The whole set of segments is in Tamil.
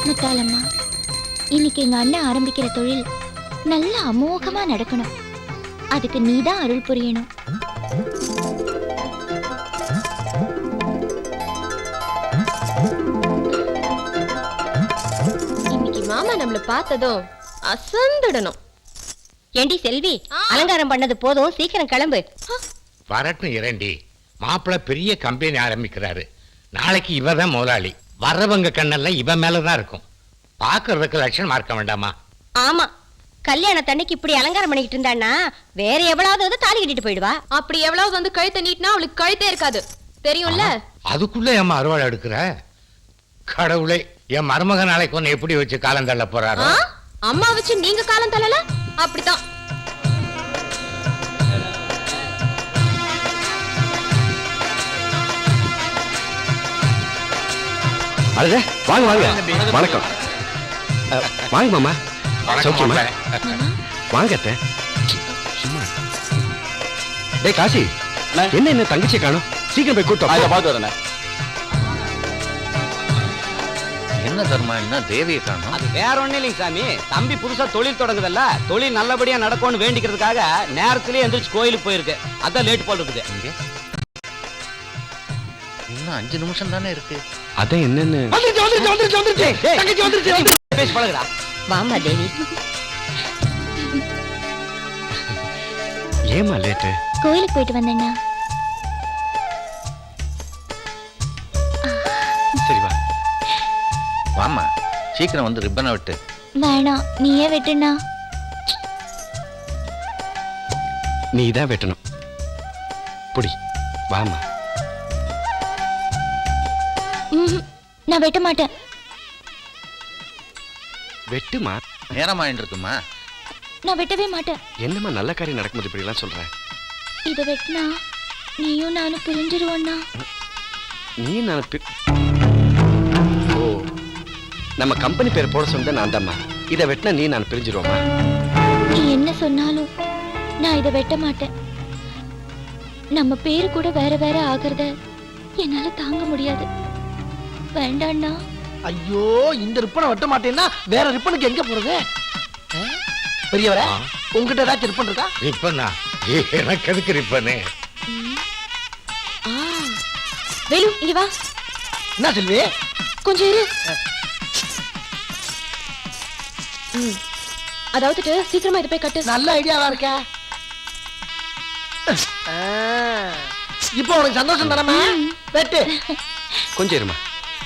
முத்தாலம்மா, இன்னைக்கு எங்க அண்ணன் ஆரம்பிக்கிற தொழில் நல்ல அமோகமா நடக்கணும். அதுக்கு நீதான் அருள் புரியணும். இன்னைக்கு மாமா நம்மள பார்த்ததும் அசந்துடணும். ஏண்டி செல்வி, அலங்காரம் பண்ணது போதும், சீக்கிரம் கிளம்பு. வரட்டும் இரண்டி, மாப்பிள்ள பெரிய கம்பெனி ஆரம்பிக்கிறாரு. நாளைக்கு இவதான் முதலாளி. வர்றவங்க கண்ணெல்லாம் இவன் மேலதான் இருக்கும். பாக்குறதுக்கு லட்சணமா இருக்க வேண்டாமா? ஆமா, கல்யாணத்தன்னைக்கு இப்படி அலங்காரம் பண்ணிக்கிட்டு இருந்தான்னா வேற எவ்வளவு வந்து தாலி கட்டிட்டு போயிடுவா. அப்படி எவ்வளவு வந்து கழுத்தை நீட்டினா அவளுக்கு கழுத்தே இருக்காது, தெரியும்ல? அதுக்குள்ள என் அறுவாள் எடுக்கிற கடவுளே, என் மருமக நாளைக்கு ஒன்னு எப்படி வச்சு காலம் தள்ள போறாரு? அம்மா வச்சு நீங்க காலம் தள்ளல, அப்படித்தான். அழகே, வாங்க வாங்க. வணக்கம். வாங்க மாமா. சௌக்கியமா? வாங்க அத்தை. டேய் காசி, என்ன தங்கச்சியை காணும்? சீக்கிரம் போய் கூட்டம் பார்த்து வரேன். என்ன தர்மா, என்ன தேவியை காணும்? அது வேற ஒண்ணு இல்லைங்க சாமி. தம்பி புதுசா தொழில் தொடங்குதல்ல, தொழில் நல்லபடியா நடக்கும்னு வேண்டிக்கிறதுக்காக நேரத்திலேயே எந்திரிச்சு கோயிலுக்கு போயிருக்கு. அதான் லேட் போல் இருக்குது. இன்னும் 5 நிமிஷம் தானே இருக்கு. அதான் என்னன்னு பேசி பழகுடா. வாமா தேவி. ஏமா லேட்டு? கோயிலுக்கு போயிட்டு வந்தேன்னா. சரி வா. வாமா, சீக்கிரம் வந்து ரிப்பனை விட்டு. வேணாம், நீயே வெட்டுனா. நீ தான் வெட்டணும். புடி, வாமா. நான் வெட்ட மாட்டேன். வெட்டுமா. நேரமாயிட்டு இருக்குமா? நான் வெட்டவே மாட்டேன். என்னம்மா நல்ல காரியம் நடக்கும்போது இப்படி எல்லாம் சொல்ற? இதை வெட்டினா நீயும் நானும் பிரிஞ்சிருவோண்ணா. நீ நான் ஓ, நம்ம கம்பெனி பேர் போட சொன்ன நான் தான்மா. இதை வெட்டினா நீ நான் பிரிஞ்சிருவோமா? நீ என்ன சொன்னாலும் நான் இதை வெட்ட மாட்டேன். நம்ம பேரு கூட வேற வேற ஆகிறத என்னால தாங்க முடியாது. வேண்டாண்ணா. ஐயோ, இந்த ரிப்பனை வெட்ட மாட்டேன்னா வேற ரிப்பனுக்கு எங்க போறது? பெரியவரே, உங்ககிட்ட ஏதாச்சும் ரிப்பன் இருக்கா? ரிப்பனா? எனக்கு எதுக்கு ரிப்பனு? வேலு, இங்க வா. என்ன செல்வி? கொஞ்சம் இரு. அதாவது சீக்கிரமா இதை போய் கட்டு. நல்ல ஐடியாவா இருக்கா? இப்போ உனக்கு சந்தோஷம் தானே? வெட்டு. கொஞ்சம் இருமா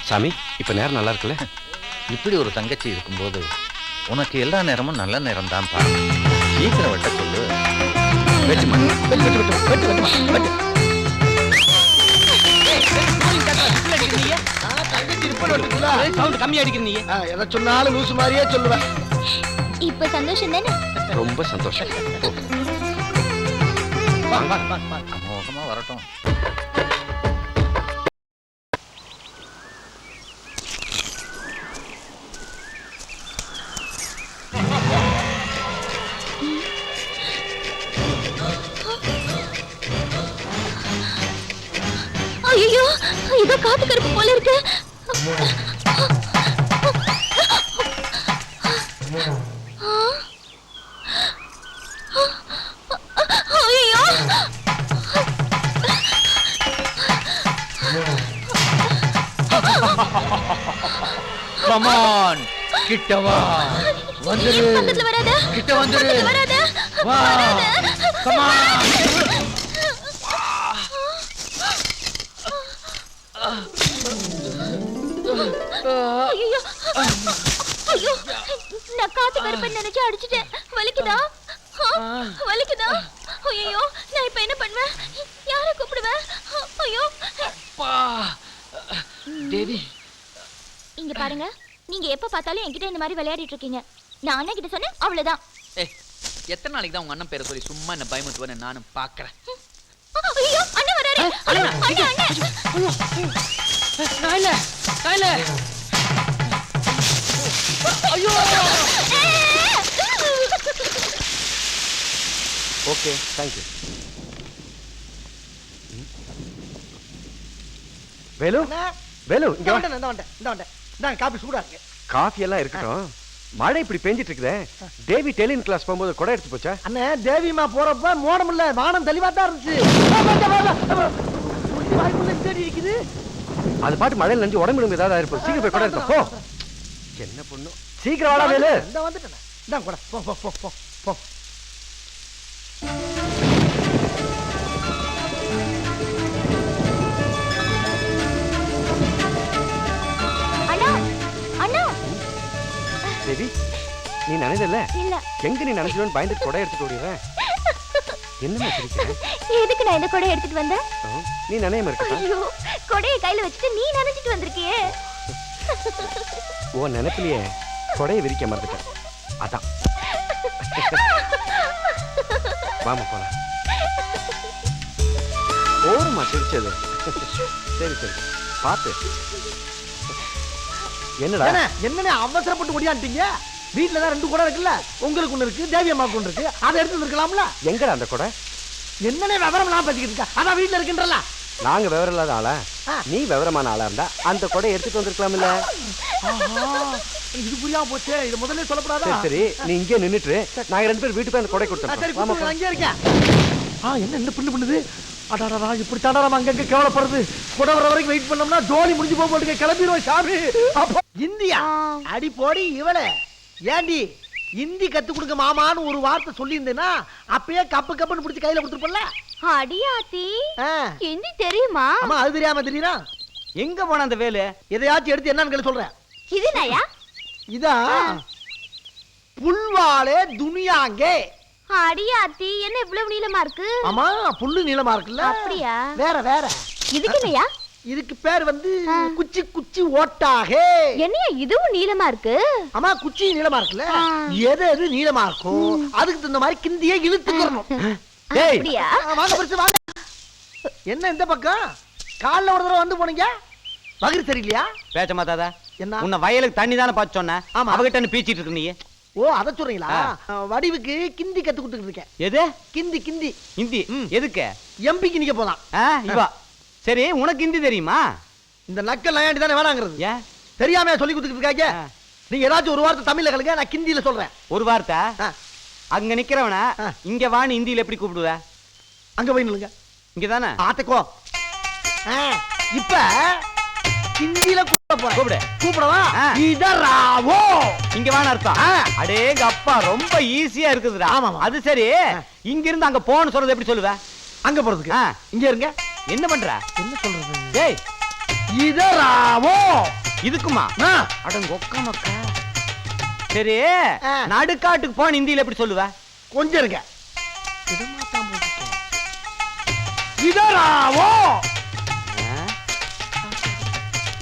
சாமி. இப்ப நேரம் நல்லா இருக்குல்ல? இப்படி ஒரு தங்கச்சி இருக்கும்போது உனக்கு எல்லா நேரமும் நல்ல நேரம் தான் பா. சீக்கிரம் வெட்ட சொல்லு. வெட்டுமா. வெட்டு வெட்டு வெட்டு வெட்டு வெட்டு வெட்டு. சவுண்ட் கம்மி அடிக்கிறீங்க. எதை சொன்னாலும் லூசு மாதிரியே சொல்லுவேன். இப்ப சந்தோஷம் தானே? ரொம்ப சந்தோஷம். அமோகமா வரட்டும். ஐயோ, இதோ காத்து கருப்பு போல இருக்கு. ஐயோ, கம் ஆன், கிட்ட வா. வந்துரு. பக்கத்துல வராத. கிட்ட வந்துரு. வராத. வா. Come on. ஐயோ, ஐயோ, நான் காத்து கருப்பன் நினைச்சு அடிச்சிட்டேன். வலிக்குதா? வலிக்குதா? ஐயோ, நான் இப்ப என்ன பண்ணுவேன்? யாரை கூப்பிடுவேன்? ஐயோ தேவி, இங்க பாருங்க, நீங்க எப்ப பார்த்தாலும் என்கிட்ட இந்த மாதிரி விளையாடிட்டு இருக்கீங்க. நான் அண்ணன் கிட்ட சொன்னேன், அவ்வளவுதான். எத்தனை நாளைக்கு தான் உங்க அண்ணன் பேரை சொல்லி சும்மா என்ன பயமுத்துவேன்னு நானும் பாக்குறேன். ஐயோ, அண்ணன் வராரு. அண்ணன். ஐயோ. Okay, thank you. Velu, Velu, இங்க வா. இந்த வந்தேன். இந்தாங்க காபி சூடா இருக்கு. காஃபி எல்லாம் இருக்கட்டும், மழை இப்படி பெஞ்சிட்டு இருக்குதே. தேவி டெலின் கிளாஸ் போகும்போது கொடை எடுத்து போச்சா? அண்ணே தேவிமா போறப்ப மோடம் இல்ல, வானம் தெளிவா தான் இருந்துச்சு. வாய்ப்புள்ள தேடி இருக்குது. அது பாட்டு மழையில நஞ்சு உடம்பு ஏதாவது ஆயிருப்போம். சீக்கிரம் போய் கொடை எடுத்து போ. என்ன பொண்ணு, சீக்கிரம் வாடா வேலு. இந்த வந்துட்டேன். இந்தாங்க கொடை. போ போ போ போ போ. அண்ணா அண்ணா தேவி, நீ நினைதல்ல இல்ல எங்க நீ நினைச்சிருன்னு பயந்துட்டு கொடை எடுத்துட்டு ஓடிடுறேன். என்னமா சிரிக்கிற? எதுக்கு நான் இந்த கொடையை எடுத்துட்டு வந்தேன்? நீ நினையாம இருக்க. ஐயோ கொடையை கையில வச்சுட்டு நீ நினைச்சிட்டு வந்திருக்கியே. ஓ நினைப்பிலேயே கொடையை விரிக்க மறந்துட்டேன். அதான் வாமா போலாம். ஓடுமா சிரிச்சது. சரி சரி பாத்து. என்னடா என்னன்னு அவசரப்பட்டு ஓடியான்ட்டீங்க? வீட்டுல தான் 2 குடம் இருக்குல்ல, உங்களுக்கு ஒண்ணு இருக்கு, தேவி அம்மாவுக்கு ஒண்ணு இருக்கு. அதை எடுத்து இருக்கலாம்ல. எங்கடா அந்த கொடை? என்னன்னே விவரம் எல்லாம் பேசிக்கிட்டு இருக்கா? அதான் வீட்டுல இருக்குன்றல. நாங்க விவரம் இல்லாத ஆளா? நீ விவரமான ஆளா இருந்தா அந்த கொடை எடுத்துட்டு வந்திருக்கலாம் இல்ல? இது புரியாம போச்சு. இது முதல்ல சொல்லப்படாதா? சரி நீ இங்கே நின்னுட்டு நாங்க 2 பேரும் வீட்டுக்கு போய் அந்த கொடை கொடுத்துறோம். சரி நான் அங்கே இருக்கேன். என்ன என்ன பண்ணுது? அடாடா இப்படி தாடாராம அங்கங்க கேவலப்படுறது. கொடை வர வரைக்கும் வெயிட் பண்ணோம்னா ஜோலி முடிஞ்சு போக போட்டுக்க. கிளம்பிடுவோம் சாமி. இந்தியா அடி போடி இவளே. ஏண்டி இந்தி கத்து கொடுக்க மாமான்னு ஒரு வார்த்தை சொல்லி இருந்தேன்னா அப்பயே கப்பு கப்புன்னு பிடிச்சி கையில கொடுத்துருப்பல. அடியாத்தி ஹிந்தி தெரியுமா? ஆமா அது தெரியாம தெரியுதா? எங்க போன அந்த வேலு? எதையாச்சும் எடுத்து என்னன்னு சொல்றேன். இது நயா? இதா புல்வாலே துனியாங்கே. அடியாத்தி என்ன இவ்வளவு நீளமா இருக்கு? ஆமா புல்லு நீளமா இருக்குல்ல. அப்படியா? வேற வேற. இதுக்கு நயா? இதுக்கு பேர் வந்து குச்சி குச்சி ஓட்டாக. என்னையா இதுவும் நீளமா இருக்கு? ஆமா குச்சி நீளமா இருக்குல்ல. எது எது நீளமா இருக்கும் அதுக்கு தகுந்த மாதிரி கிந்தியே இழுத்துக்கறணும். டேய் அப்படியா? வாங்க பரிசு வாங்க. என்ன இந்த பக்கம் கால்ல ஒரு தடவை வந்து போனீங்க? வயிறு சரியில்லையா? பேச்ச மாத்தாதா? என்ன உன்னை வயலுக்கு தண்ணி தானே பார்த்து சொன்னேன். அவகிட்ட பீச்சிட்டு இருக்கு நீ. ஓ அத சொல்றீங்களா? வடிவுக்கு கிந்தி கத்து கொடுத்துட்டு இருக்கேன். எது கிந்தி கிந்தி ஹிந்தி? எதுக்கு? எம்பிக்கு நீங்க போலாம். இவா சரி உனக்கு ஹிந்தி தெரியுமா? இந்த நக்கல் நயாண்டி தானே வேணாங்கிறது. ஏன் தெரியாம சொல்லி கொடுத்துட்டு இருக்காங்க. நீங்க ஏதாச்சும் ஒரு வார்த்தை தமிழ்ல கலங்க, நான் கிந்தியில சொல்றேன். ஒரு வார்த்தை அங்க நிக்கிறவன இங்க வான்னு ஹிந்தியில எப்படி கூப்பிடுவ? அங்க போய் நில்லுங்க. இங்கதானே ஆத்தக்கோ. இப்ப ஹிந்தியில கூப்பிட போறேன். கூப்பிடு. கூப்பிடவா? இதராவோ. இங்க வான்னு அர்த்தம். அடேங்க அப்பா ரொம்ப ஈஸியா இருக்குதுடா. ஆமா அது சரி இங்க இருந்து அங்க போன்னு சொல்றது எப்படி சொல்லுவ? அங்க போறதுக்கு இங்க இருங்க. என்ன பண்ற? என்ன சொல்றது? டேய் இதராவோ. இதுக்குமா? அடங்க ஒக்கமக்கா. சரி நடுக்காட்டுக்கு போன ஹிந்தியில எப்படி சொல்லுவ? கொஞ்சம் இருங்க. இதமாத்தான் போட்டுட்டேன். இதராவோ.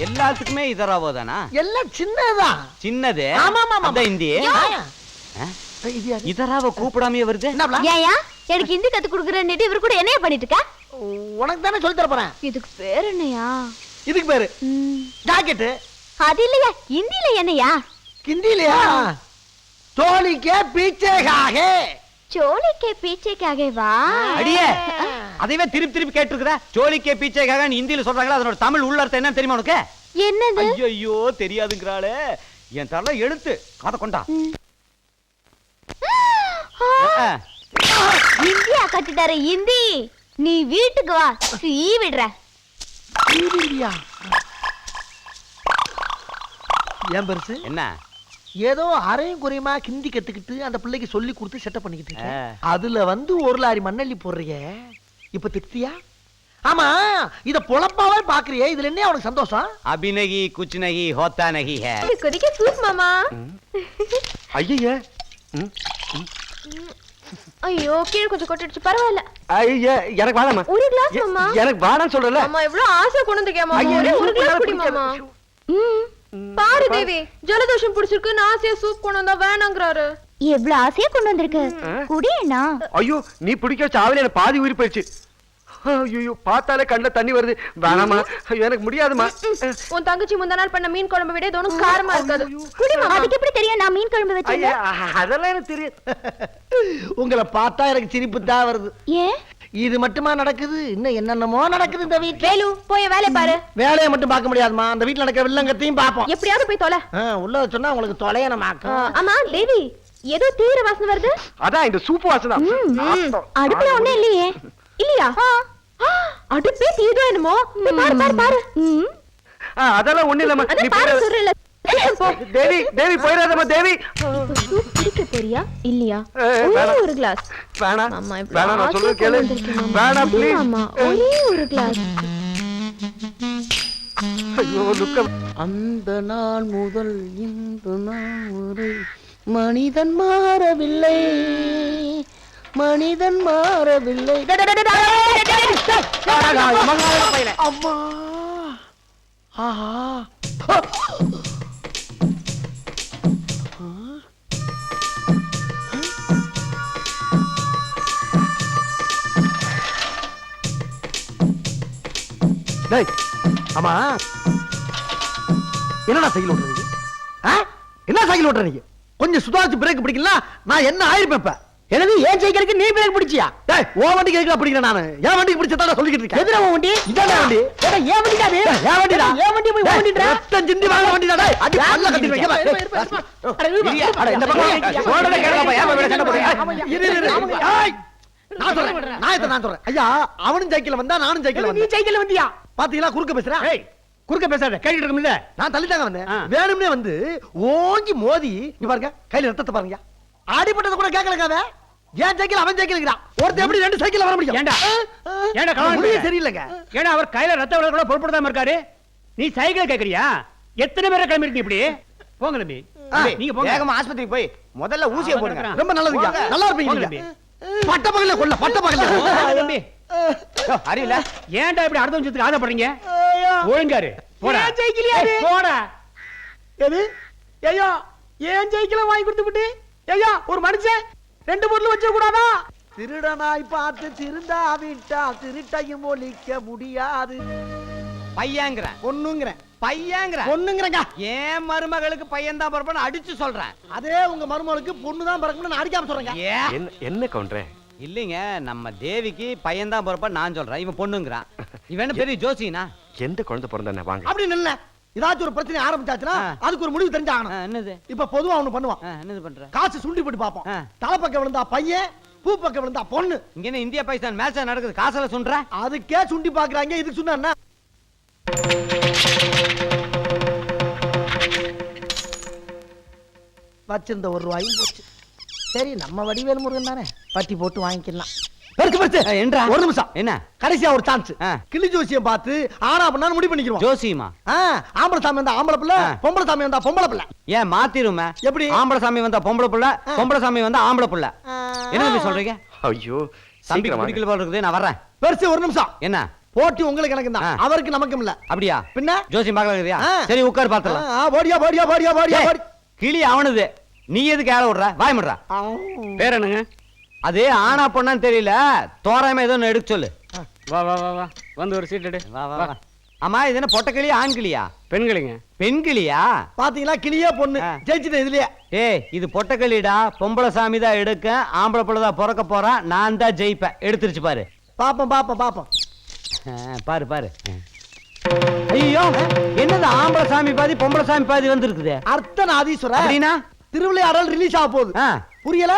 எல்லாத்துக்குமே இதராவோ தானா? எல்லாம் சின்னதுதான். சின்னது? ஆமா ஆமா அத ஹிந்தி. இதராவோ கூப்பிடாமே வருது. ஏயா எனக்கு ஹிந்தி கத்து குடுக்குறேன்னு இவர் கூட என்னைய பண்ணிட்டு இருக்கா? உனக்கு தானே சொல்லி தர போறேன். இதுக்கு பேர் என்னையா? இதுக்கு பேரு ஜாக்கெட். அது இல்லையா ஹிந்தில என்னையா? ஹிந்திலயா? चोली के पीछे कागे. चोली के पीछे कागे வா. அடியே அதைவே திருப்பி திருப்பி கேட்டிருக்கற. चोली के पीछे कागे ஹிந்தில சொல்றாங்களா? அதோட தமிழ் உள்ள அர்த்தம் என்ன தெரியுமா உனக்கு? என்னது? ஐயோ தெரியாதுங்கறாளே. என் தரல எடுத்து காத கொண்டா. ஹிந்தியா கட்டிட்டாரு ஹிந்தி. நீ வீட்டுக்கு வா. சீ விடுற. சீவியா? ஏன் பெருசு? என்ன? ஏதோ அரையும் குறையுமா ஹிந்தி கத்துக்கிட்டு அந்த பிள்ளைக்கு சொல்லி கொடுத்து செட்டப் பண்ணிக்கிட்டு இருக்கேன். அதுல வந்து ஒரு லாரி மண்ணள்ளி போடுறீங்க. இப்ப திருப்தியா? ஆமா இத பொளப்பாவே பாக்குறியே, இதுல என்ன உனக்கு சந்தோஷம்? अभी नहीं कुछ नहीं होता नहीं है. கொதிக்க சூப் மாமா. ஐயே ஐயோ கீழ கொஞ்சம் கொட்டிடுச்சு பரவாயில்ல. ஐயே எனக்கு வேணாமா. ஒரு கிளாஸ் மாமா. எனக்கு வேணாம்னு சொல்றல. அம்மா இவ்ளோ ஆசை கொண்டு வந்திருக்கே மாமா. ஒரு கிளாஸ் குடி மாமா. பாரு தேவி ஜலதோஷம் பிடிச்சிருக்கு. நான் ஆசையா சூப் கொண்டு வந்தா வேணாங்கறாரு. எவ்வளவு ஆசையா கொண்டு வந்திருக்கு. குடியேனா? ஐயோ நீ பிடிக்க சாவல எனக்கு பாதி உயிர் போயிடுச்சு. ஐயோ பார்த்தாலே கண்ணுல தண்ணி வருது. வேணாமா எனக்கு முடியாதுமா. உன் தங்கச்சி முந்தா நாள் பண்ண மீன் குழம்பு விட இது ஒன்னும் காரமா இருக்காது. குடி மாமா. அதுக்கு எப்படி தெரியும் நான் மீன் குழம்பு வச்சேன்? அதெல்லாம் எனக்கு தெரியும். உங்களை பார்த்தா எனக்கு சிரிப்பு தான் வருது. ஏன்? இது மட்டுமா நடக்குது? இன்னும் என்னென்னமோ நடக்குது இந்த வீட்டுல. வேலு போய் வேலைய பாரு. வேலையை மட்டும் பார்க்க முடியாதுமா, அந்த வீட்டுல நடக்கிற வில்லங்கத்தையும் பார்ப்போம். எப்படியாவது போய் தொலை. உள்ள சொன்னா உங்களுக்கு தொலையனமாக்கும். ஆமா தேவி, ஏதோ தீவிர வாசனை வருது. அதான் இந்த சூப்பு வாசனை. அடுப்புல ஒண்ணே இல்லையே. இல்லையா? அடுப்பே தீதோ என்னமோ. பாரு பாரு பாரு. அதெல்லாம் ஒண்ணு இல்லம்மா. அத பாரு சொல்றல. தேவி தேவி போயிடாதம்மா தேவி. குடிக்க போறியா இல்லையா? ஒரு கிளாஸ். வேணாம் அம்மா வேணாம், நான் சொல்றது கேளு. வேணாம் ப்ளீஸ். அம்மா ஒரே ஒரு கிளாஸ். ஐயோ லுக்க. அந்த நாள் முதல் இந்த நாள் வரை மனிதன் மாறவில்லை, மனிதன் மாறவில்லை. அம்மா ஆஹா. ஆமா என்னடா சைக்கிள் ஓட்டுறீங்க? என்ன சைக்கிள் ஓட்டுறீங்க? கொஞ்சம் சுதாரிச்சு பிரேக் பிடிக்கல, நான் என்ன ஆயிருப்பேன். எனது ஏன் சைக்கிளுக்கு நீ பிரேக் பிடிச்சியா? டேய் ஓ வண்டிக்கு எதுக்கு பிடிக்கிறேன் நானு? ஏன் வண்டிக்கு பிடிச்சதா சொல்லிக்கிட்டு இருக்கேன். எதுல உன் வண்டி? இதானே வண்டி. ஏடா ஏன் வண்டிடா இது? ஏன் வண்டிடா? ஏன் வண்டி போய் ஓடிடுற? ரத்தம் சிந்தி வாங்க வண்டிடா. டேய் அடி பல்ல கட்டிடுங்க. அட இந்த பக்கம் ஓடல கேளப்பா. ஏன் வேற சண்டை போடுறீங்க? இரு. ஏய் நான் சொல்றேன். ஐயா அவனும் சைக்கிள்ல வந்தா நானும் சைக்கிள்ல வந்தேன். நீ சைக்கிள்ல வந்தியா? பாத்தீங்களா குறுக்க பேசுற? ஏய் குறுக்க பேசாத, கேட்டிட்டு இருக்கோம்ல. நான் தள்ளிட்டாங்க வந்தேன். வேணும்னே வந்து ஓங்கி மோதி இங்க பாருங்க, கையில ரத்தத்தை பாருங்க. அடிபட்டத கூட கேட்கலங்க. ஏன் சைக்கிள் அவன் சைக்கிள்ங்கறான். ஒருத்தன் எப்படி ரெண்டு சைக்கிள்ல வர முடியும்? ஏண்டா கவனம் சரியில்லைங்க. ஏன்னா அவர் கையில ரத்த விட கூட பொறுப்படாம இருக்காரு. நீ சைக்கிள் கேக்குறியா? எத்தனை பேரை கிளம்பி இருக்கீங்க இப்படி? போங்க தம்பி, நீங்க போங்க. வேகமா ஆஸ்பத்திரிக்கு போய் முதல்ல ஊசியை போடுங்க. ரொம்ப நல்லதுங்க. நல்லா இருப்பீங்க. பட்ட பகல்ல கொல்ல, பட்ட பகல்ல தம்பி. அறியல ஏன்டா இப்படி அடுத்த நிமிஷத்துக்கு ஆசைப்படுறீங்க? ஒழுங்காரு போடா. ஏன் சைக்கிள் யாரு? போடா. எது? ஐயா ஏன் சைக்கிளை வாங்கி கொடுத்து விட்டு ஐயா ஒரு மனுஷன் ரெண்டு பொருள் வச்ச கூடாதா? திருடனாய் பார்த்து திருந்தா விட்டா திருட்டையும் ஒழிக்க முடியாது. பையங்கற பொண்ணுங்கற பையங்கற பொண்ணுங்கறங்க. ஏன் மருமகளுக்கு பையன் தான் பிறப்பான்னு அடிச்சு சொல்றேன். அதே உங்க மருமகளுக்கு பொண்ணு தான் பிறக்கணும்னு நான் அடிக்காம சொல்றேங்க. என்ன கவுண்டரே? இல்லைங்க, நம்ம தேவிக்கு பையன் தான் பிறப்பான்னு நான் சொல்றேன். இவன் பொண்ணுங்கறான். இவன் என்ன பெரிய ஜோசினா? எந்த குழந்தை பிறந்தானே வாங்க. அப்படி இல்ல, ஏதாச்சும் ஒரு பிரச்சனை ஆரம்பிச்சாச்சுன்னா அதுக்கு ஒரு முடிவு தெரிஞ்சாகணும். என்னது? இப்ப பொதுவா அவனு பண்ணுவான். என்னது பண்ற? காசு சுண்டி போட்டு பாப்போம். தலைப்பக்கம் விழுந்தா பையன், பூ பக்கம் விழுந்தா பொண்ணு. இங்க என்ன இந்தியா பாகிஸ்தான் மேட்ச் நடக்குது? காசுல சொல்ற? அதுக்கே சுண்டி பாக்குறாங்க. இதுக்கு சொன்னா வச்சிருந்த ₹1 போச்சு. சரி நம்ம வடிவேல் முருகன் தானே, பட்டி போட்டு வாங்கிக்கலாம். ஒரு நிமிஷம். என்ன கடைசியா ஒரு சான்ஸ். கிளி ஜோசியம் பார்த்து ஆனா பண்ணா முடிவு பண்ணிக்கிறோம். ஜோசியமா? ஆம்பளை சாமி வந்தா ஆம்பளை பிள்ளை, பொம்பளை சாமி வந்தா பொம்பளை பிள்ளை. ஏன் மாத்திருமே? எப்படி? ஆம்பளை சாமி வந்தா பொம்பளை பிள்ளை, பொம்பளை சாமி வந்தா ஆம்பளை பிள்ளை. என்ன தம்பி சொல்றீங்க? ஐயோ தம்பிக்கு பிடிக்கல போல இருக்குது. நான் வர்றேன். பெருசு ஒரு நிமிஷம். என்ன போட்டி உங்களுக்கு எனக்கு தான், அவருக்கு நமக்கும் இல்ல. அப்படியா? பின்ன ஜோசியம் பார்க்கலையா? சரி உட்கார் பார்த்தலாம். போடியா போடியா போடியா போடியா. கிளி அவனுது, நீ எதுக்கு ஏழை விடுற? வாய் முடுற. பேர் என்னங்க? அது ஆனா பொண்ணான்னு தெரியல, தோராயமா ஏதோ எடுக்க சொல்லு. வா வா வா வா, வந்து ஒரு சீட் எடு. வா வா வா. ஆமா இது என்ன பொட்டை கிளியா ஆண் கிளியா? பெண்களிங்க. பெண் கிளியா? பாத்தீங்களா கிளியே பொண்ணு ஜெயிச்சிட்டேன் இதுலயே. ஏய் இது பொட்டை கிளிடா. பொம்பளை சாமி தான் எடுக்க, ஆம்பளை பிள்ளை தான் பிறக்க போறான். நான் தான் ஜெயிப்பேன். எடுத்துருச்சு பாரு. பாப்போம் பாப்போம் பாப்போம். பாரு பாரு. ஐயோ என்னது ஆம்பளை சாமி பாதி பொம்பளை சாமி பாதி வந்திருக்குது. அர்த்தநாதீஸ்வரர் அப்படின்னா திருவிளையாடல் ரிலீஸ் ஆக போகுது. புரியல?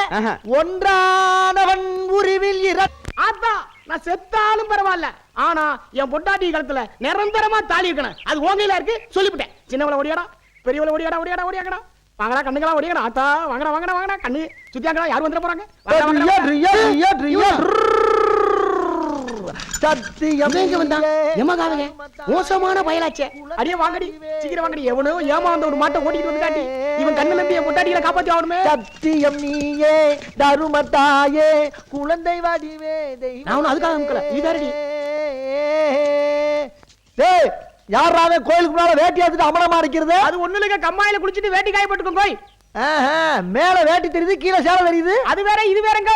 ஒன்றானவன் உருவில் அதான் நான் செத்தாலும் பரவாயில்ல, ஆனா என் பொண்டாட்டி காலத்துல நிரந்தரமா தாலி இருக்கணும். அது ஓங்கையில இருக்கு சொல்லிவிட்டேன். சின்னவள ஓடியாடா, பெரியவள ஓடியாடா ஓடியாடா ஓடியாடா. வாங்கடா கண்ணுங்களா ஓடியாடா. ஆத்தா வாங்கடா வாங்கடா வாங்கடா. கண்ணு சுத்தியாங்கடா. யார் வந்துட போறாங்க? மோசமான பயலாச்சே. அடியே வாங்கடி சீக்கிரம் வாங்கடி. எவனோ ஏமாந்த ஒரு மாட்டை ஓட்டிட்டு வந்துட்டாட்டி இவன் கண்ணு நம்பி என் பொட்டாட்டிகளை காப்பாத்தி ஆகணுமே. சத்தியம் நீயே தருமத்தாயே குழந்தை வடிவே தெய்வம். நான் அதுக்காக அமுக்கல. இதாரடி. டேய் யாராவே கோயிலுக்கு முன்னால வேட்டி எடுத்துட்டு அமரமா இருக்கிறது? அது ஒண்ணு இல்லங்க, கம்மாயில குளிச்சிட்டு வேட்டி காய போட்டுக்கோங்க. கோய் மேல வேட்டி தெரியுது, கீழே சேலை தெரியுது. அது வேற இது வேறங்க.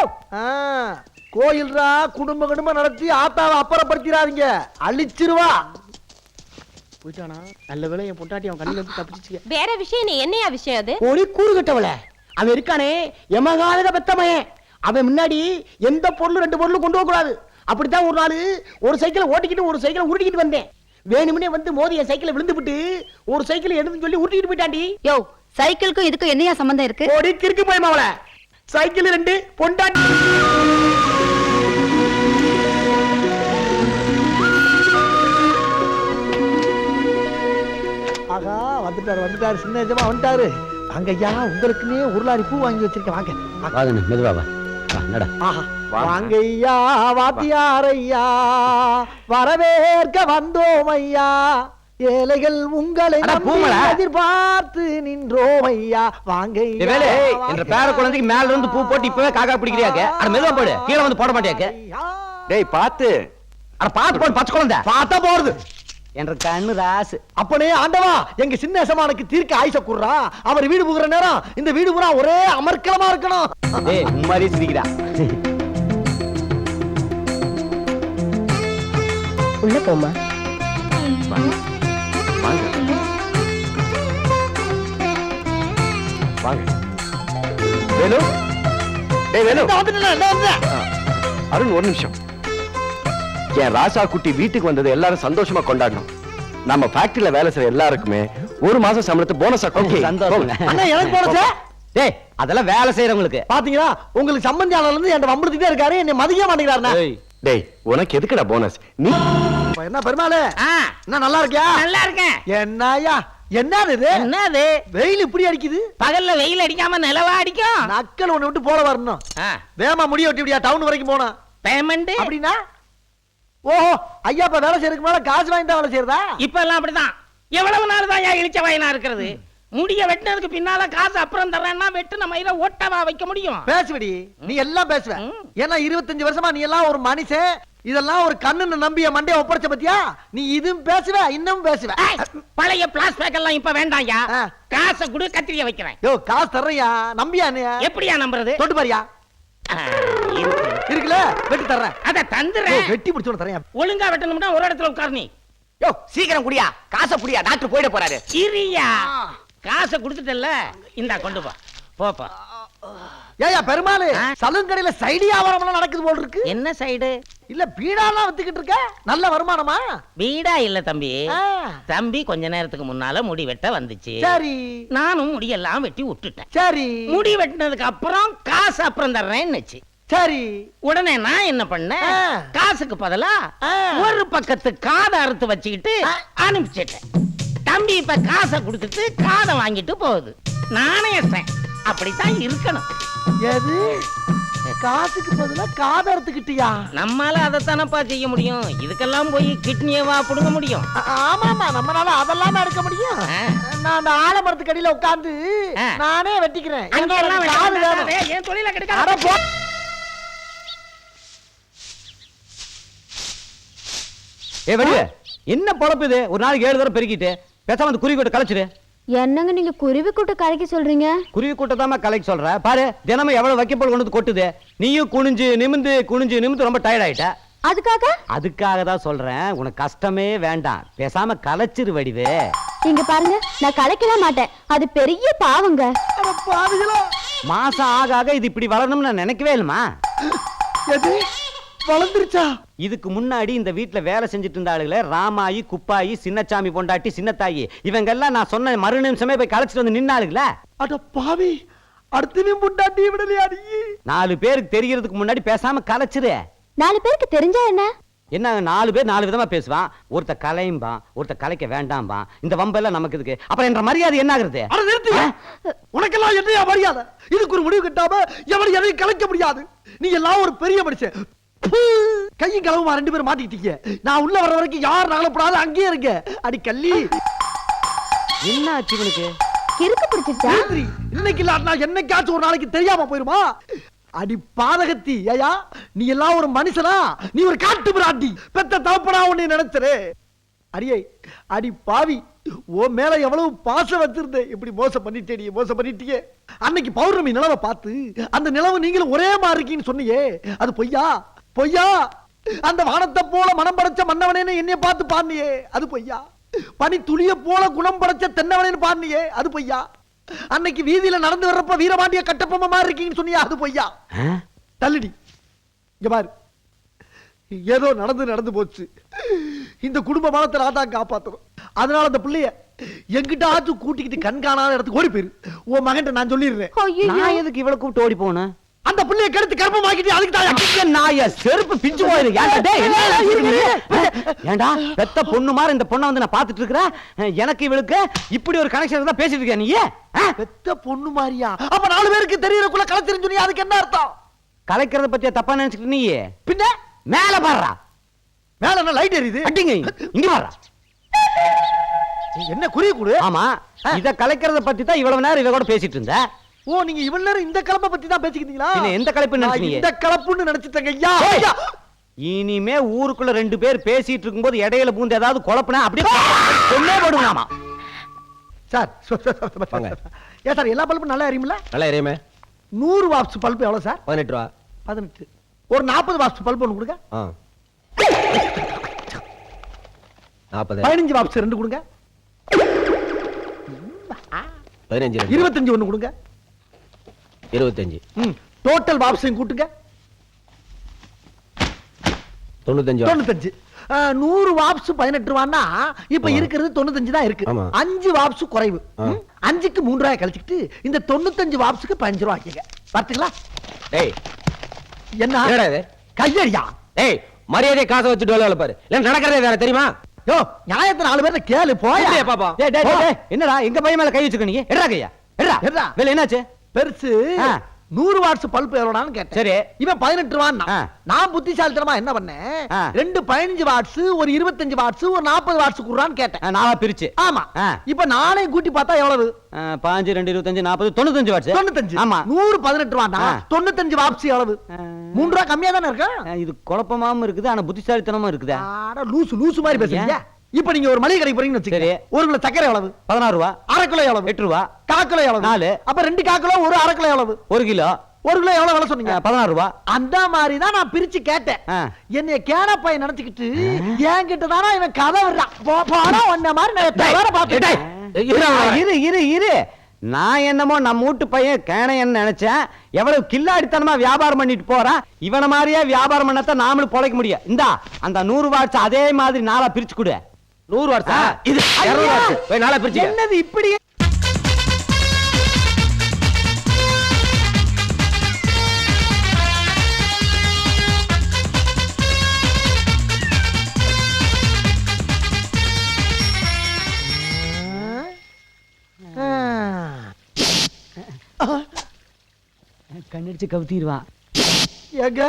கோயில்ரா குடும்ப நடத்தி ஆத்தாவை அப்புறப்படுத்திடாதீங்க, அழிச்சிருவா. போயிட்டானா? நல்ல வேளை என் பொண்டாட்டி அவன் கண்ணில இருந்து தப்பிச்சிச்சு. வேற விஷயம். நீ என்னையா விஷயம் அது? ஒரு கூறு கட்டவள அவன் இருக்கானே எமகாத பெத்தமையன். அவன் முன்னாடி எந்த பொருள் ரெண்டு பொருள் கொண்டு போக கூடாது. அப்படித்தான் ஒரு நாள் ஒரு சைக்கிளை ஓட்டிக்கிட்டு ஒரு சைக்கிளை உருட்டிக்கிட்டு வந்தேன். வேணும்னே வந்து மோதி என் சைக்கிளை விழுந்துபிட்டு ஒரு சைக்கிள் எடுத்துன்னு சொல்லி உருட்டிட்டு போயிட்டாண்டி. யோ சைக்கிளுக்கும் இதுக்கும் என்னையா சம்பந்தம் இருக்கு? ஓடி கிறுக்கு போய் மாவள. சைக்கிள் 2 பொண்டாட்டி. ஆகா வந்துட்டாரு சின்ன எஜமா வந்துட்டாரு. அங்கய்யா உங்களுக்குன்னே உருளாரி பூ வாங்கி வச்சிருக்கேன். வாங்க வாங்க மெதுவா வா நடா. ஆஹா வாங்கய்யா வாத்தியாரையா வரவேற்க வந்தோம் ஐயா. ஏழைகள் உங்களை எதிர்பார்த்து நின்றோம் ஐயா. வாங்கய்யா என்ற பேர குழந்தைக்கு மேல இருந்து பூ போட்டு இப்பவே காக்கா பிடிக்கிறியாக்க? அட மெதுவா போடு, கீழே வந்து போட மாட்டியாக்க? டேய் பாத்து. அட பாத்து போடு பச்சை குழந்தை. பார்த்தா போறது என்ற கண்ணு ராசு. அப்பனே ஆண்டவா எங்க சின்ன எசமானுக்கு தீர்க்க ஆயுச குடுறா. அவர் வீடு புகுற நேரம் இந்த வீடு பூரா ஒரே அமர்க்கலமா இருக்கணும். டேய் உம்மாரி சிரிக்கிறா. உள்ள போமா. வாங்க வாங்க. வேலு டேய் வேலு அருண் ஒரு நிமிஷம். என் ராசா குட்டி வீட்டுக்கு வந்தது எல்லாரும் சந்தோஷமா கொண்டாடணும். நம்ம ஃபேக்டரியில வேலை செய்யற எல்லாருக்குமே ஒரு மாசம் சம்பளத்தை போனஸா கொடுங்க. சந்தோஷம். அண்ணா எனக்கு போனச்சே. டேய் அதெல்லாம் வேலை செய்யறவங்களுக்கு. பாத்தீங்களா உங்களுக்கு சம்பந்தியாளர்ல இருந்து என்கிட்ட வம்பிடுத்துட்டே இருக்காரு. என்னை மதிக்க மாட்டேங்கிறாருண்ணா. டேய் உனக்கு எதுக்குடா போனஸ்? நீ என்ன பெருமாளே என்ன நல்லா இருக்கியா? நல்லா இருக்கேன். என்னயா என்னது இது? என்னது வெயில் இப்படி அடிக்குது? பகல்ல வெயில் அடிக்காம நிலவா அடிக்கும். நக்கல் ஒண்ணு விட்டு போட வரணும். வேமா முடிய வெட்டி விடியா டவுன் வரைக்கும் போனா பேமெண்ட் அப்படின்னா? ஓஹோ ஐயா இப்ப வேலை செய்யறதுக்கு மேல காசு வாங்கி தான் வேலை செய்யறதா? இப்ப எல்லாம் அப்படிதான். எவ்வளவு நாள் தான் இழிச்ச வயனா இருக்கிறது? முடிய வெட்டினதுக்கு பின்னால காசு அப்புறம் தர்றேன்னா வெட்டு நம்ம இதை ஓட்டவா வைக்க முடியும்? பேசுவடி நீ எல்லாம் பேசுவ. ஏன்னா 25 வருஷமா நீ எல்லாம் ஒரு மனுஷன். இதெல்லாம் ஒரு கண்ணுன்னு நம்பிய மண்டைய ஒப்படைச்ச பத்தியா? நீ இதுவும் பேசுவ இன்னும் பேசுவ. பழைய பிளாஸ்பேக் எல்லாம் இப்ப வேண்டாம்யா. காசை குடு கத்திரிய வைக்கிறேன். யோ காசு தர்றியா? நம்பியா? எப்படியா நம்புறது? தொட்டு பாரியா இருக்குல்ல வெட்டி தர்றேன். அத தந்துறேன். வெட்டி பிடிச்சோட தரேன். ஒழுங்கா வெட்டணும்னா ஒரு இடத்துல உட்கார் நீ. யோ சீக்கிரம் குடியா, காசை புடியா, டாக்டர் போயிட போறாரு. இரியா காசை கொடுத்துட்டல்ல, இந்தா கொண்டு போ. போப்பா. ஏயா பெருமாளே சலூன் கடையில சைடு வியாபாரம் நடக்குது போல இருக்கு. என்ன சைடு? இல்ல பீடாலாம் வித்துக்கிட்டு இருக்க? நல்ல வருமானமா? பீடா இல்ல தம்பி. தம்பி கொஞ்ச நேரத்துக்கு முன்னால முடி வெட்ட வந்துச்சு. சரி நானும் முடியெல்லாம் வெட்டி விட்டுட்டேன். சரி முடி வெட்டினதுக்கு அப்புறம் காசு அப்புறம் தர்றேன்னுச்சு. சரி உடனே நான் என்ன பண்ணேன், காசுக்கு பதிலா ஒரு பக்கத்து காதை அறுத்து வச்சுக்கிட்டு அனுப்பிச்சிட்டேன். தம்பி இப்ப காசை கொடுத்துட்டு காதை வாங்கிட்டு போகுது. நாணயத்தேன் அப்படித்தான் இருக்கணும். எது காசுக்கு பதிலா காதை அறுத்துக்கிட்டியா? நம்மால அதைத்தானப்பா செய்ய முடியும். இதுக்கெல்லாம் போய் கிட்னியவா புடுங்க முடியும்? ஆமாமா நம்மளால அதெல்லாம் எடுக்க முடியும். நான் அந்த ஆலமரத்துக்கு அடியில உட்கார்ந்து நானே வெட்டிக்கிறேன். என் தொழில கிடைக்காத. ஏ வடிவே என்ன பொழப்பு இது? ஒரு நாளைக்கு 7 தடவை பெருக்கிட்டு பேசாம அந்த குருவி கூட்ட கலைச்சிரு. என்னங்க நீங்க குருவி கூட்ட கலைக்க சொல்றீங்க? குருவி கூட்டத்தாம கலைக்க சொல்ற பாரு. தினமும் எவ்வளவு வைக்கப்போல் கொண்டு கொட்டுது. நீயும் குனிஞ்சு நிமிந்து ரொம்ப டயர்ட் ஆயிட்ட. அதுக்காக தான் சொல்றேன், உனக்கு கஷ்டமே வேண்டாம், பேசாம கலைச்சிரு வடிவே. இங்க பாருங்க, நான் கலைக்கவே மாட்டேன், அது பெரிய பாவங்க. மாசம் ஆக ஆக இது இப்படி வளரணும்னு நான் நினைக்கவே இல்லமா. வளர்ந்துருச்சா? இதுக்கு முன்னாடி இந்த வீட்டுல வேலை செஞ்சுட்டு இருந்த ஆளுகளை ராமாயி, குப்பாயி, சின்னச்சாமி பொண்டாட்டி, சின்னத்தாயி இவங்க எல்லாம் நான் சொன்ன மறு நிமிஷமே போய் கலைச்சிட்டு வந்து நின்னாளுங்கள. அட பாவி, அடுத்த பொண்டாட்டி விடலையா நீ? 4 பேருக்கு தெரியறதுக்கு முன்னாடி பேசாம கலைச்சிரு. 4 பேருக்கு தெரிஞ்சா என்ன? என்ன 4 பேர் 4 விதமா பேசுவான். ஒருத்த கலையும்பா, ஒருத்த கலைக்க வேண்டாம்பா. இந்த வம்பெல்லாம் நமக்கு இதுக்கு அப்புறம் என்ற மரியாதை என்ன ஆகுறது? உனக்கெல்லாம் என்னையா மரியாதை? இதுக்கு ஒரு முடிவு கட்டாம எவனை எதையும் கலைக்க முடியாது. நீ எல்லாம் ஒரு பெரிய மனுஷன். கையும் களவுமா 2 பேரும் மாட்டிக்கிட்டீங்க. நான் உள்ள வர வரைக்கும் யார் நகலப்படாத அங்கேயே இருக்க. அடி கள்ளி என்ன ஆச்சு இவனுக்கு? கிறுக்கு பிடிச்சிருச்சா? இன்னைக்கு இல்லாட்டா என்னைக்காச்சும் ஒரு நாளைக்கு தெரியாம போயிருமா? அடி பாதகத்தி, ஐயா நீ எல்லாம் ஒரு மனுஷனா? நீ ஒரு காட்டு பிராட்டி. பெத்த தவப்படா உன்னை நினைச்சரு. அடியே அடி பாவி, ஓ மேல எவ்வளவு பாசம் வச்சிருந்தேன், இப்படி மோசம் பண்ணிட்டீங்க. அன்னைக்கு பௌர்ணமி நிலவை பார்த்து அந்த நிலவு நீங்களும் ஒரே மாதிரி இருக்கீன்னு சொன்னியே, அது பொய்யா? அந்த வானத்தை போல மனம் படைச்ச மன்னவனே என்னைய பார்த்து பாண்டியே, அது பொய்யா? பனி துளிய போல குணம் படைச்ச தென்னவனேன்னு பாண்டியே, அது பொய்யா? அன்னைக்கு வீதியில நடந்து வர்றப்ப வீரபாண்டிய கட்டப்பொம்மை மாதிரி இருக்கீங்கன்னு சொன்னியா, அது பொய்யா? தள்ளுடி இங்க பாரு, ஏதோ நடந்து போச்சு. இந்த குடும்ப மானத்தை நான் தான் காப்பாத்தணும். அதனால அந்த பிள்ளைய எங்கிட்டாச்சும் கூட்டிக்கிட்டு கண்காணாத இடத்துக்கு ஓடி போயிரு. உன் மகன் நான் சொல்லிடுறேன். நான் எதுக்கு இவ்வளவு கூப்பிட்டு ஓடி போனேன்? அந்த பிள்ளைய கெடுத்து கர்ப்பமாக்கிட்டு அதுக்கு தான் நாய செருப்பு பிஞ்சு போயிரு. ஏண்டா பெத்த பொண்ணு மாதிரி இந்த பொண்ணை வந்து நான் பாத்துட்டு இருக்கிறேன். எனக்கு இவளுக்கு இப்படி ஒரு கனெக்ஷன் தான் பேசிட்டு இருக்க. நீ பெத்த பொண்ணு மாதிரியா? அப்ப 4 பேருக்கு தெரியறக்குள்ள கலத்திருன்னு சொன்னீங்க, அதுக்கு என்ன அர்த்தம்? கலைக்கிறத பத்தியா தப்பா நினைச்சுக்கிட்டு நீ பின்ன மேல பாடுறா. மேல என்ன லைட் எரியுது? அடிங்க இங்க பாடுறா. என்ன குறி கொடு? ஆமா, இத கலைக்கிறத பத்தி தான் இவ்வளவு நேரம் இவ கூட பேசிட்டு இருந்த. ஓ, நீங்க இவ்வளவு நேரம் இந்த கலப்பை பத்தி தான் பேசிக்கிட்டீங்களா? பின்ன எந்த கலப்பு நினைச்சீங்க? இந்த கலப்புன்னு நினைச்சிட்டேங்க ஐயா. இனிமே ஊருக்குள்ள 2 பேர் பேசிட்டு இருக்கும்போது இடையில பூந்து ஏதாவது குழப்பனா அப்படியே கொன்னே போடுவாமா. சார் ஏன் சார் எல்லா பல்பும் நல்லா எரியுமில்ல? நல்லா எரியுமே. 100 வாட்ஸ் பல்பு எவ்வளவு சார்? 18 ரூபா. 18. ஒரு 40 வாட்ஸ் பல்பு ஒன்று கொடுங்க. 40. 15 வாட்ஸ் 2 கொடுங்க. 15. 25 ஒன்று கொடுங்க. 25. டோட்டல் வாட்ஸையும் கூட்டுங்க. 95. 95. 100 வாட்ஸ் 18 ரூபான்னா இப்ப இருக்கிறது 95 தான் இருக்கு. 5 வாட்ஸ் குறைவு. 5க்கு 3 ரூபாய் கழிச்சுக்கிட்டு இந்த 95 வாட்ஸ்க்கு 15 ரூபாய் ஆக்கிங்க. பாத்தீங்களா? டேய் என்ன இது? கையடியா? டேய் மரியாதை காசை வச்சுட்டு வேலை பாரு. இல்ல நடக்கிறதே வேற தெரியுமா? யோ, நியாயத்தை 4 பேர்ல கேளு போயா பாப்பா. டேய் டேய் டேய், என்னடா எங்க பையன் மேல கை வச்சுக்க நீ? எட்ரா கையா எட்ரா. வேலை என்னாச்சு? பெருசு 100 வாட்ஸ் பல்ப் எவ்வளவுன்னு கேட்டேன். சரி, இவன் 18 ரூபான்னா நான் புத்திசாலித்தனமா என்ன பண்ணேன், 2 15 வாட்ஸ், ஒரு 25 வாட்ஸ், ஒரு 40 வாட்ஸ் குடுறான்னு கேட்டேன். நாளா பிரிச்சு. ஆமா. இப்ப நாளையும் கூட்டி பார்த்தா எவ்வளவு? 5 2 25 40 95 வாட்ஸ். 95. ஆமா. 100 18 ரூபான்னா 95 வாட்ஸ் எவ்வளவு? 3 ரூபாய் கம்மியா தானே இருக்கு. இது குழப்பமாவும் இருக்குது, ஆனா புத்திசாலித்தனமா இருக்குதா? ஆட லூசு மாதிரி பேசுறீங்க. இப்ப நீங்க ஒரு மளிகை கடைக்கு போறீங்கன்னு வச்சுக்கோங்க. 1 கிலோ சக்கரை எவ்வளவு? 16 ரூபா. அரை கிலோ எவ்வளவு? 8 ரூபா. 1/4 கிலோ எவ்வளவு? 4. அப்ப 2 1/4 கிலோ, ஒரு அரை கிலோ எவ்வளவு? 1 கிலோ. 1 கிலோ எவ்வளவு விலை சொன்னீங்க? 16 ரூபா. அந்த மாதிரி தான் நான் பிரிச்சு கேட்டேன். என்னைய கேனப்பாய் நினைச்சுக்கிட்டு என்கிட்ட தானா இவன் கதை விடுறான். போடா ஒன்ன மாதிரி நான் வேற பாத்துட்டேன். இரு நான் என்னமோ நம்ம வீட்டு பையன் கேனையன்னு நினைச்சேன். எவ்வளவு கில்லாடித்தனமா வியாபாரம் பண்ணிட்டு போறான். இவன மாதிரியே வியாபாரம் பண்ணத்தான் நாமளும் பொழைக்க முடியும். இந்தா அந்த 100 வாட்ஸ் அதே மாதிரி நாளா பிரிச்சு கொடு. 100 வாட்ஸா? இது 200 வாட்ஸ். போய் நாளா பிரிச்சு. என்னது இப்படி? கண்ணடிச்சு கவுத்திடுவான். ஏங்க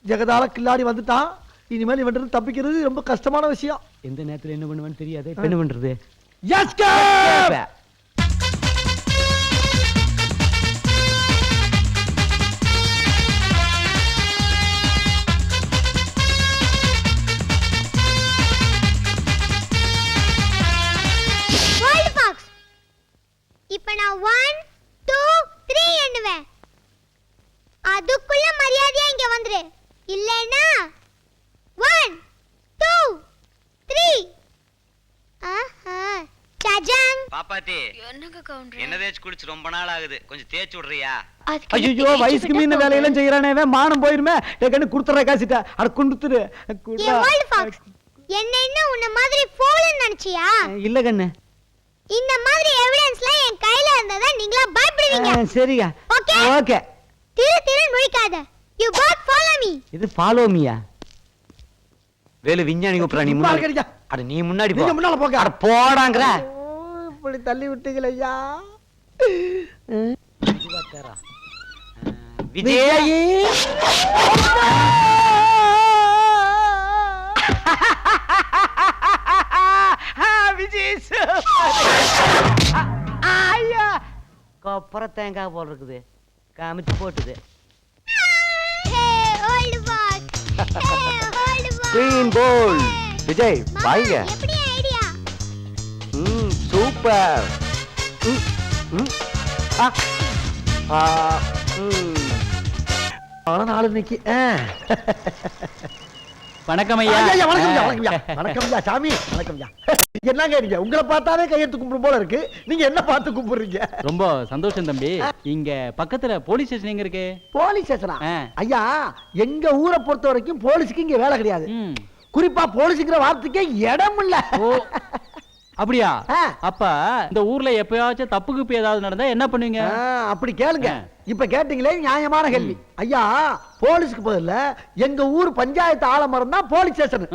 ஜெகதால கில்லாடி வந்துட்டான். இனிமேல் இவன் தப்பிக்கிறது ரொம்ப கஷ்டமான விஷயம். எந்த நேரத்துல என்ன பண்ணுவான்னு தெரியாது. என்ன பண்றது? இப்ப நான் 1 2 3 எண்ணுவேன். அதுக்குள்ள மரியாதையா இங்க வந்துரு. இல்லைனா 1 2 3. ஆஹா சஜாங். பாப்பாத்தி, என்னங்க கவுண்டர்? என்ன தேய்ச்சு குடிச்சு ரொம்ப நாள் ஆகுது, கொஞ்சம் தேய்ச்சு விடுறியா? ஐயோ, வயசுக்கு மீறின வேலையெல்லாம் செய்யறானே, மானம் போயிருமே. கண்ணு குடுத்துற காசிட்டா. அட குடுத்துரு. என்ன உன்ன மாதிரி ஃபோல்னு நினைச்சியா? இல்ல கண்ணு, இந்த மாதிரி எவிடன்ஸ்லாம் என் கையில இருந்ததா நீங்களா பயப்படுவீங்க. சரியா? ஓகே. திரு முழிக்காத. You both follow me. இது ஃபாலோ மீயா? வேலு விஞ்ஞானி கூப்பிடுறா. நீ முன்னாடி. அட நீ முன்னாடி போ. நீங்க முன்னால போங்க. அட போடாங்கற. இப்படி தள்ளி விட்டீங்களே ஐயா. விஜய். விஜய். ஐயா கொப்பர தேங்காய் போல் இருக்குது. காமிச்சு போட்டுது. க்ளீன் போல். விஜய் பாய்ங்க. எப்படி ஐடியா? சூப்பர். நாள் இன்னைக்கு வணக்கம் ஐயா. வணக்கம் சாமி. வணக்கம். என்னங்க நீங்க உங்களை பார்த்தாலே கையெழுத்து கும்பிடும் போல இருக்கு. நீங்க என்ன பார்த்து கும்பிடுறீங்க? ரொம்ப சந்தோஷம் தம்பி. இங்க பக்கத்துல போலீஸ் ஸ்டேஷன் எங்க இருக்கு? போலீஸ் ஸ்டேஷனா? ஐயா, எங்க ஊரை பொறுத்த வரைக்கும் போலீஸுக்கு இங்க வேலை கிடையாது. குறிப்பா போலீஸுங்கிற வார்த்தைக்கே இடம் இல்ல. அப்படியா? அப்ப இந்த ஊர்ல எப்பயாச்சும் தப்புக்கு ஏதாவது நடந்தா என்ன பண்ணுவீங்க? அப்படி கேளுங்க. இப்ப கேட்டீங்களே நியாயமான கேள்வி. ஐயா, போலீஸ்க்கு பதில்ல எங்க ஊர் பஞ்சாயத்து ஆலமரம் தான் போலீஸ் ஸ்டேஷன்.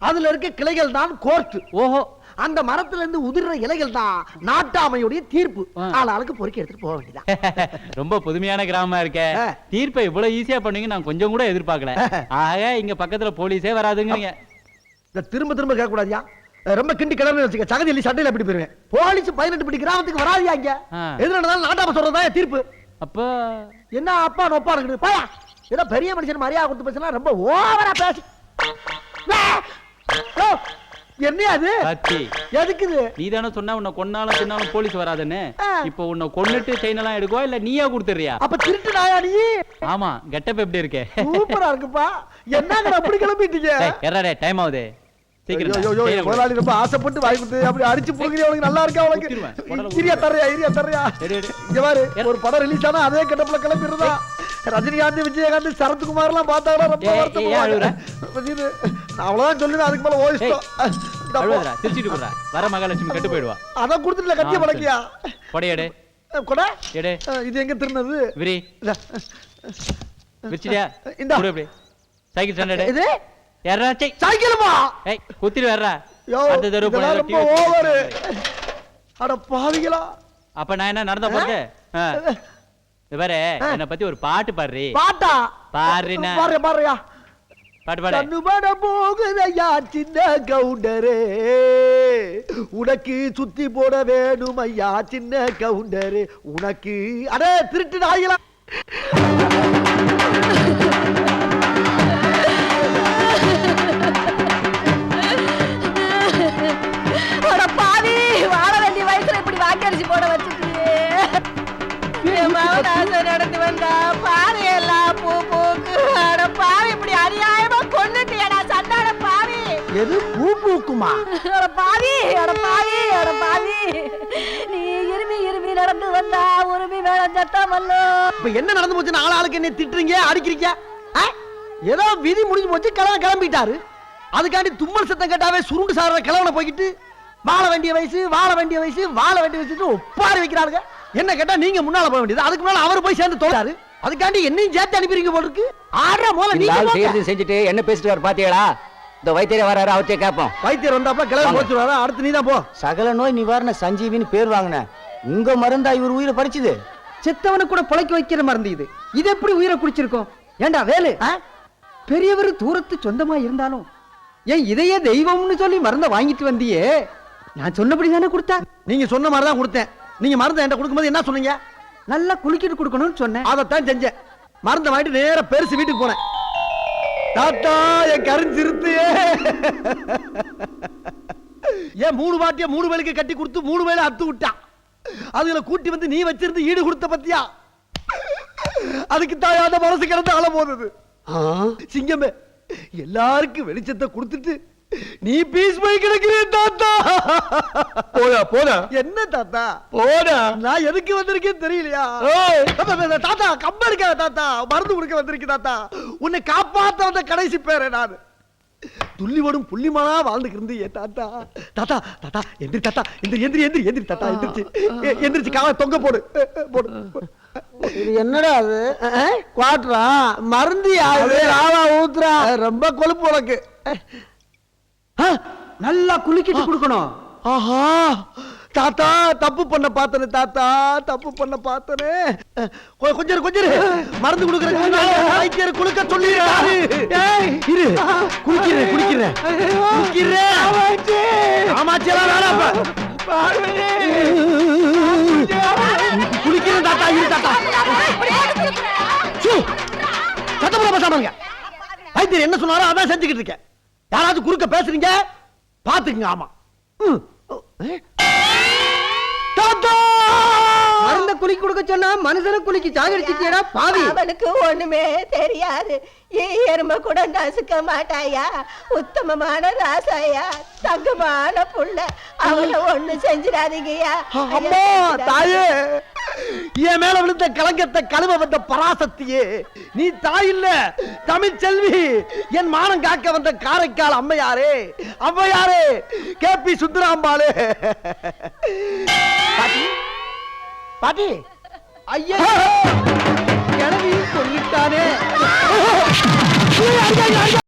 அதுல இருக்க கிளைகள் தான் கோர்ட். ஓஹோ. அந்த மரத்துல இருந்து உதிர்ற இலைகள் தான் நாட்டாமையுடைய தீர்ப்பு. ஆளாளுக்கு பொறுக்கி எடுத்துட்டு போக வேண்டியதான். ரொம்ப புதுமையான கிராமமா இருக்க. தீர்ப்பை இவ்வளவு ஈஸியா பண்ணுவீங்க நான் கொஞ்சம் கூட எதிர்பார்க்கல. ஆக இங்க பக்கத்துல போலீஸே வராதுங்க. திரும்ப திரும்ப கேட்க கூடாதியா. ரொம்ப கிண்டி கிளம்பி வச்சுக்க. சகதி எல்லி சட்டையில எப்படி போயிருவேன். போலீஸ் 18 படி கிராமத்துக்கு வராதியா. இங்க எது நடந்தாலும் நாட்டாம சொல்றதா தீர்ப்பு. அப்ப என்ன அப்பா நொப்பா இருக்குது பாயா. ஏதோ பெரிய மனுஷன் மரியாதை கொடுத்து பேசினா ரொம்ப ஓவரா பேசி. என்ன அது? எதுக்குது? நீ தானே சொன்ன உன்னை கொன்னாலும் தின்னாலும் போலீஸ் வராதுன்னு. இப்போ உன்னை கொன்னுட்டு செயின் எல்லாம் எடுக்குவா இல்ல நீயா கொடுத்துறியா? அப்ப திருட்டு நாயா நீ? ஆமா. கெட்டப் எப்படி இருக்கு? சூப்பரா இருக்குப்பா. என்னங்க அப்படி கிளம்பிட்டீங்க? எறடே டைம் ஆகுது. முதலாளி ரொம்ப ஆசைப்பட்டு வாங்கி கொடுத்து அப்படி அடிச்சு போகிறீங்க. அவனுக்கு நல்லா இருக்கா? அவனுக்கு இரியா தர்றியா? இங்க பாரு, ஒரு படம் ரிலீஸ் ஆனா அதே கட்டப்புல கிளம்பிடுறதா. ரஜினிகாந்த், விஜயகாந்த், சரத்குமார் எல்லாம் பார்த்தாங்களா ரொம்ப வருத்தப்படுவாங்க. அவ்வளவுதான் சொல்லுவேன். அதுக்கு மேல ஓயிஸ்டோ திருச்சிட்டு போறா. வர மகாலட்சுமி கட்டு போயிடுவா. அதான் கொடுத்துட்டு கட்டிய பழக்கியா? கொடையடே கொடை எடே. இது எங்க திருநது? விரி விரிச்சியா? இந்த சைக்கிள் ஸ்டாண்டர்ட் இது யாராச்சே சைக்கிள்மா. ஏய் குத்திட்டு வர்றா. அந்த தெரு போற ரொம்ப ஓவர். அட பாவிகளா. அப்ப நான் என்ன நடந்து போறது? இவரே என்ன பத்தி ஒரு பாட்டு பாடுறீ. பாட்டா? பாடுறீனா? பாடுறியா? பாட்டு பாடு. கண்ணுபட போகுதையா சின்ன கவுண்டரே, உனக்கு சுத்தி போட வேணும் ஐயா சின்ன கவுண்டரே உனக்கு. அடே திருட்டு நாய்களா. வாழ வேண்டிய வயசுல இப்படி வாக்கரிசி போட வச்சுட்டியே. நடந்து வந்தா பாரு எல்லாம் பூ பூக்கு. அட பாவி, இப்படி அநியாயமா கொன்னுட்டியடா சண்டாட பாவி. எது பூ பூக்குமா? அட பாவி. நீ இருமி நடந்து வந்தா உரிமை வேலை சத்தம் வல்லோ. இப்ப என்ன நடந்து போச்சு? ஆளாளுக்கு என்ன திட்டுறீங்க, அடிக்கிறீங்க? ஏதோ விதி முடிஞ்சு போச்சு, கிளம்பிட்டாரு. அதுக்காண்டி தும்மல் சத்தம் கேட்டாவே சுருண்டு சார கிளவனை போய்கிட்டு வாழ வேண்டிய வயசு ஒப்பாரி வைக்கிறாங்க. என்ன கேட்டா நீங்க முன்னால போக வேண்டியது. அதுக்கு முன்னால அவர் போய் சேர்ந்து தோறாரு. அதுக்காண்டி என்னையும் சேர்த்து அனுப்பிறீங்க போல இருக்கு. ஆறா மூல நீங்க செஞ்சுட்டு என்ன பேசிட்டு வர பாத்தீங்களா? இந்த வைத்தியர் வராரு, அவர்கிட்ட கேட்போம். வைத்தியர் வந்தாப்ப கிளம்பி போச்சுருவாரு. அடுத்து நீ தான் போ. சகல நோய் நிவாரண சஞ்சீவின்னு பேர் வாங்கின உங்க மருந்தா இவர் உயிரை பறிச்சுது. செத்தவனை கூட பொழைக்க வைக்கிற மருந்து இது. இது எப்படி உயிரை குடிச்சிருக்கோம்? ஏண்டா வேலு, பெரியவர் தூரத்து சொந்தமா இருந்தாலும் ஏன் இதையே தெய்வம்னு சொல்லி மருந்த வாங்கிட்டு வந்தியே? நான் சொன்னபடி தானே கொடுத்தா? நீங்க சொன்ன மாதிரி தான் கொடுத்தேன். நீங்க மருந்தை என்கிட்ட கொடுக்கும்போது என்ன சொன்னீங்க? நல்லா குளிக்கிட்டு கொடுக்கணும்னு சொன்னேன். அதைத்தான் செஞ்சேன். மருந்தை வாங்கிட்டு நேர பெருசு வீட்டுக்கு போனேன். தாத்தா என் கரிஞ்சிருத்து. ஏன் 3 வாட்டியா 3 வேலைக்கு கட்டி கொடுத்து 3 வேலை அத்து விட்டான். அதுல கூட்டி வந்து நீ வச்சிருந்து ஈடு கொடுத்த பத்தியா? அதுக்கு தாயாத மனசு கிடந்து அழ போகுது. சிங்கமே, எல்லாருக்கும் வெளிச்சத்தை கொடுத்துட்டு நீ பீஸ் போய் கிடக்கிறே தாத்தா. போடா. என்ன தாத்தா போடா? நான் எதுக்கு வந்திருக்கேன்னு தெரியலையா? தாத்தா கம்ப இருக்க தாத்தா, மருந்து கொடுக்க வந்திருக்கேன் தாத்தா. உன்னை காப்பாத்த வந்த கடைசி பேர நான். துள்ளிவோடும் புள்ளிமானா வாழ்ந்துக்கு இருந்து தாத்தா. தாத்தா எந்திரி தாத்தா, எந்திரி தாத்தா, எந்திரிச்சு காவ தொங்க போடு. இது என்னடா அது? குவாட்ரா மருந்து யாரு? ஆளா ஊத்துறா. ரொம்ப கொழுப்பு உனக்கு. நல்லா குளிக்கிட்டு கொடுக்கணும். ஆஹா தாத்தா, தப்பு பண்ண பார்த்தனே தாத்தா, தப்பு பண்ண பார்த்தனே. கொஞ்சம் மருந்து கொடுக்கறேன். வைத்தியர் குளிக்க சொல்லிடுறாரு. இரு குளிக்கிறேன். ஆமாச்செல்லாம் வேணாப்பா. குளிக்கிறேன் தாத்தா. இரு தாத்தா. சத்தம் பேசாமங்க. வைத்தியர் என்ன சொன்னாரோ அதான் செஞ்சுக்கிட்டு இருக்கேன். யாராவது குறுக்க பேசுறீங்க பாத்துக்குங்க. ஆமா மருந்த குளிக்க கொடுக்க சொன்னா மனுஷனை குளிக்கு சாகடிச்சிட்டியடா பாவி. அவனுக்கு ஒண்ணுமே தெரியாது. எருமை கூட நசுக்க மாட்டாயா. உத்தமமான ராசாயா, தங்கமான புள்ள. அவனை ஒண்ணு செஞ்சிடாதீங்கயா. அம்மா தாயே, என் மேல விழுந்த கலங்கத்தை கழுவ வந்த பராசக்தியே, நீ தாய் இல்ல தமிழ் செல்வி. என் மானம் காக்க வந்த காரைக்கால் அம்மையாரே, அம்மையாரே, கேபி சுந்தராம்பாளே. பாட்டி பாட்டி, ஐயா கிளவி சொல்லிட்டானே.